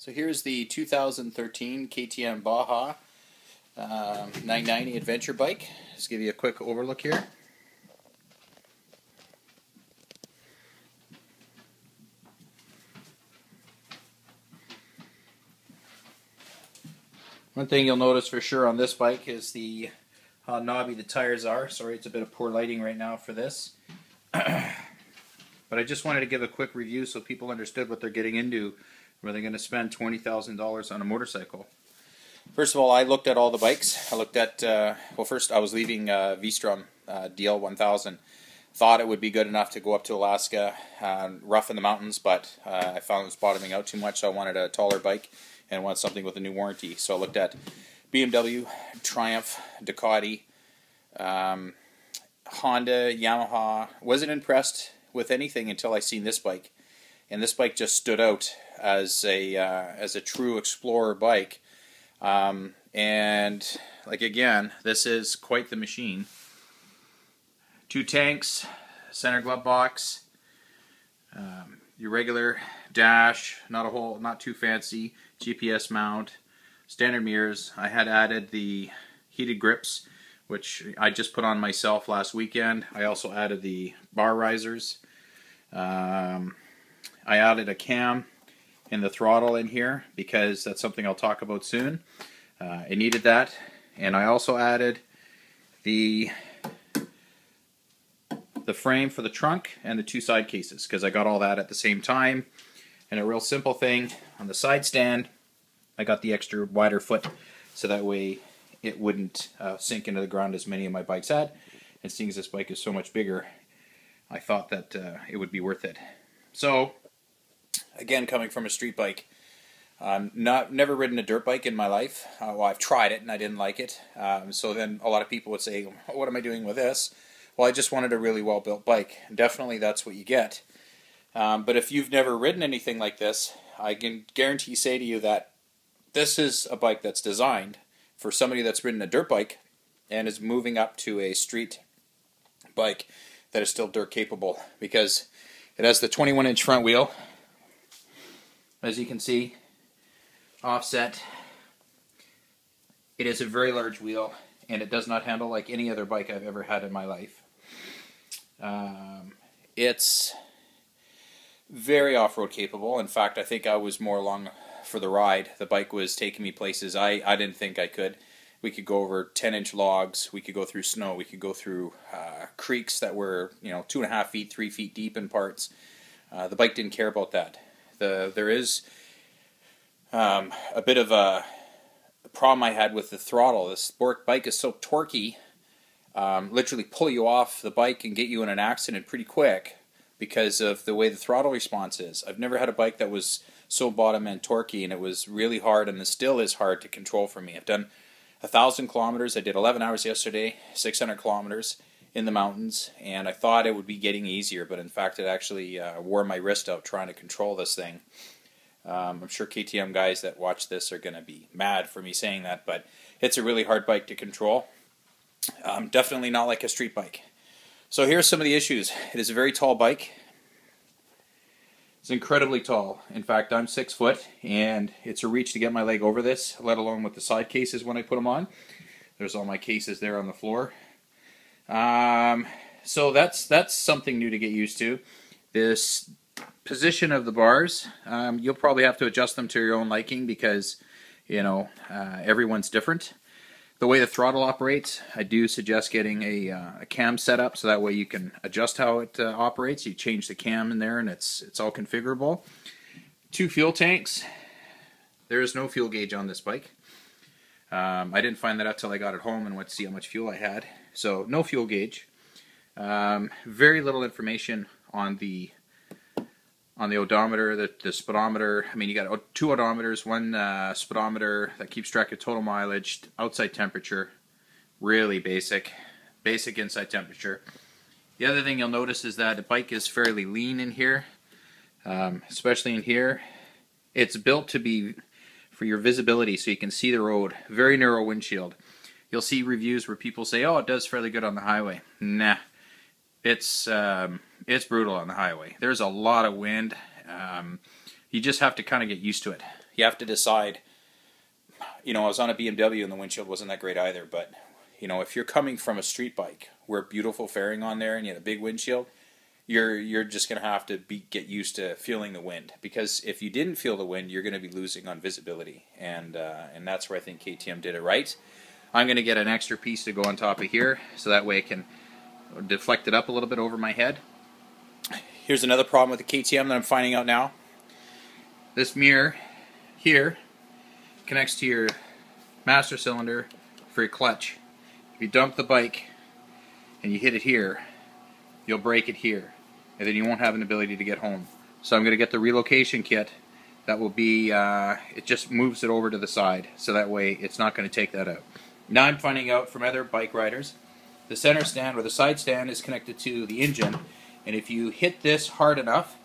So here's the 2013 KTM Baja 990 adventure bike. Just give you a quick overlook here. One thing you'll notice for sure on this bike is how knobby the tires are. Sorry, it's a bit of poor lighting right now for this. But I just wanted to give a quick review so people understood what they're getting into when they're going to spend $20,000 on a motorcycle. First of all, I looked at all the bikes. I looked at, well, first I was leaving V-Strom DL1000. Thought it would be good enough to go up to Alaska, rough in the mountains, but I found it was bottoming out too much, so I wanted a taller bike and wanted something with a new warranty. So I looked at BMW, Triumph, Ducati, Honda, Yamaha. Wasn't impressed with anything until I seen this bike, and this bike just stood out as a true explorer bike. And like again, this is quite the machine. 2 tanks, center glove box, your regular dash, not too fancy, GPS mount, standard mirrors. I had added the heated grips, which I just put on myself last weekend. I also added the bar risers. I added a cam in the throttle in here because that's something I'll talk about soon. I needed that, and I also added the frame for the trunk and the 2 side cases because I got all that at the same time. And a real simple thing on the side stand, I got the extra wider foot so that way it wouldn't sink into the ground as many of my bikes had. And seeing as this bike is so much bigger, I thought that it would be worth it. So again, coming from a street bike, never ridden a dirt bike in my life. Well, I've tried it and I didn't like it. So then a lot of people would say, what am I doing with this? Well, I just wanted a really well-built bike. Definitely that's what you get. But if you've never ridden anything like this, I can guarantee say to you that this is a bike that's designed for somebody that's ridden a dirt bike and is moving up to a street bike that is still dirt capable, because it has the 21-inch front wheel, as you can see, offset. It is a very large wheel, and it does not handle like any other bike I've ever had in my life. It's very off-road capable. In fact, I think I was more along for the ride. The bike was taking me places I didn't think I could. We could go over 10-inch logs. We could go through snow. We could go through creeks that were 2.5 feet, 3 feet deep in parts. The bike didn't care about that. There is a bit of a problem I had with the throttle. This bike is so torquey, literally pull you off the bike and get you in an accident pretty quick because of the way the throttle response is. I've never had a bike that was so bottom end torquey, and it was really hard, and it still is hard to control for me. I've done 1,000 kilometers. I did 11 hours yesterday, 600 kilometers in the mountains, and I thought it would be getting easier, but in fact it actually wore my wrist out trying to control this thing. I'm sure KTM guys that watch this are going to be mad for me saying that, but it's a really hard bike to control. Definitely not like a street bike. So here's some of the issues. It is a very tall bike. It's incredibly tall. In fact, I'm 6 foot, and it's a reach to get my leg over this, let alone with the side cases when I put them on. There's all my cases there on the floor. So that's something new to get used to. This position of the bars, you'll probably have to adjust them to your own liking because, everyone's different. The way the throttle operates, I do suggest getting a cam set up so that way you can adjust how it operates. You change the cam in there and it's all configurable. 2 fuel tanks. There is no fuel gauge on this bike. I didn't find that out till I got it home and went to see how much fuel I had. So no fuel gauge. Very little information on the odometer, the speedometer. I mean, you got 2 odometers, 1 speedometer that keeps track of total mileage, outside temperature, really basic inside temperature. The other thing you'll notice is that the bike is fairly lean in here, especially in here. It's built to be for your visibility so you can see the road. Very narrow windshield. You'll see reviews where people say, oh, it does fairly good on the highway. Nah. It's brutal on the highway. There's a lot of wind. You just have to kind of get used to it. You have to decide. You know, I was on a BMW and the windshield wasn't that great either, but you know, if you're coming from a street bike where beautiful fairing on there and you had a big windshield, you're just going to have to get used to feeling the wind, because if you didn't feel the wind, you're going to be losing on visibility, and that's where I think KTM did it right. I'm going to get an extra piece to go on top of here, so that way it can deflect it up a little bit over my head. Here's another problem with the KTM that I'm finding out now. This mirror here connects to your master cylinder for your clutch. If you dump the bike and you hit it here, you'll break it here, and then you won't have an ability to get home. So I'm going to get the relocation kit that will be, it just moves it over to the side, so that way it's not going to take that out. Now I'm finding out from other bike riders, the center stand or the side stand is connected to the engine, and if you hit this hard enough,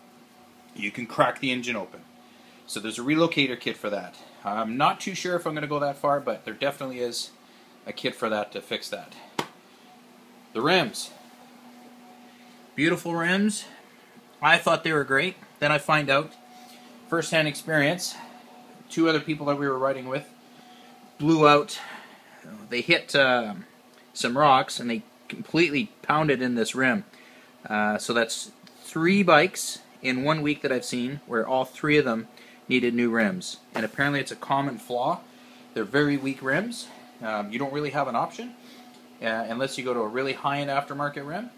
you can crack the engine open. So there's a relocator kit for that. I'm not too sure if I'm going to go that far, but there definitely is a kit for that to fix that. The rims. Beautiful rims. I thought they were great. Then I find out, first-hand experience, two other people that we were riding with blew out. They hit some rocks and they completely pounded in this rim. So that's 3 bikes in 1 week that I've seen where all 3 of them needed new rims. And apparently it's a common flaw. They're very weak rims. You don't really have an option unless you go to a really high-end aftermarket rim.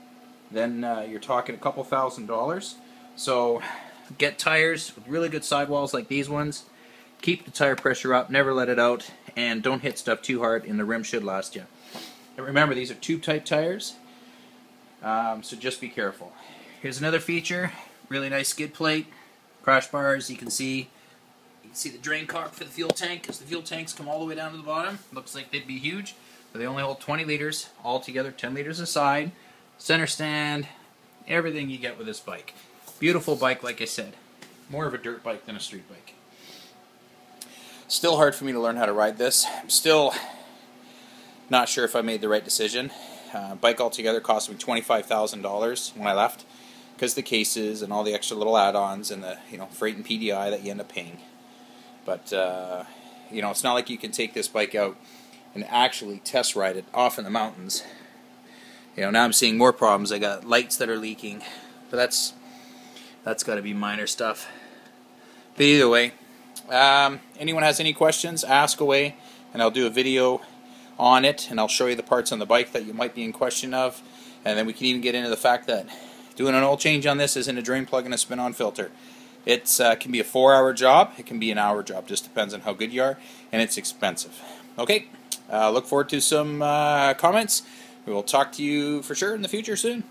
Then you're talking a couple $1,000s. So get tires with really good sidewalls like these ones. Keep the tire pressure up, never let it out, and don't hit stuff too hard, and the rim should last you. And remember, these are tube-type tires, so just be careful. Here's another feature, really nice skid plate, crash bars. You can see the drain cock for the fuel tank, because the fuel tanks come all the way down to the bottom. Looks like they'd be huge, but they only hold 20 liters altogether, 10 liters a side. Center stand, everything you get with this bike. Beautiful bike, like I said. More of a dirt bike than a street bike. Still hard for me to learn how to ride this. I'm still not sure if I made the right decision. Bike altogether cost me $25,000 when I left, because the cases and all the extra little add-ons and the freight and PDI that you end up paying. But it's not like you can take this bike out and actually test ride it off in the mountains. Now I'm seeing more problems. I got lights that are leaking, but that's got to be minor stuff. But either way, anyone has any questions, ask away, and I'll do a video on it, and I'll show you the parts on the bike that you might be in question of, and then we can even get into the fact that doing an oil change on this isn't a drain plug and a spin-on filter. It can be a 4-hour job, it can be an hour job, just depends on how good you are, and it's expensive. Okay, look forward to some comments. We will talk to you for sure in the future soon.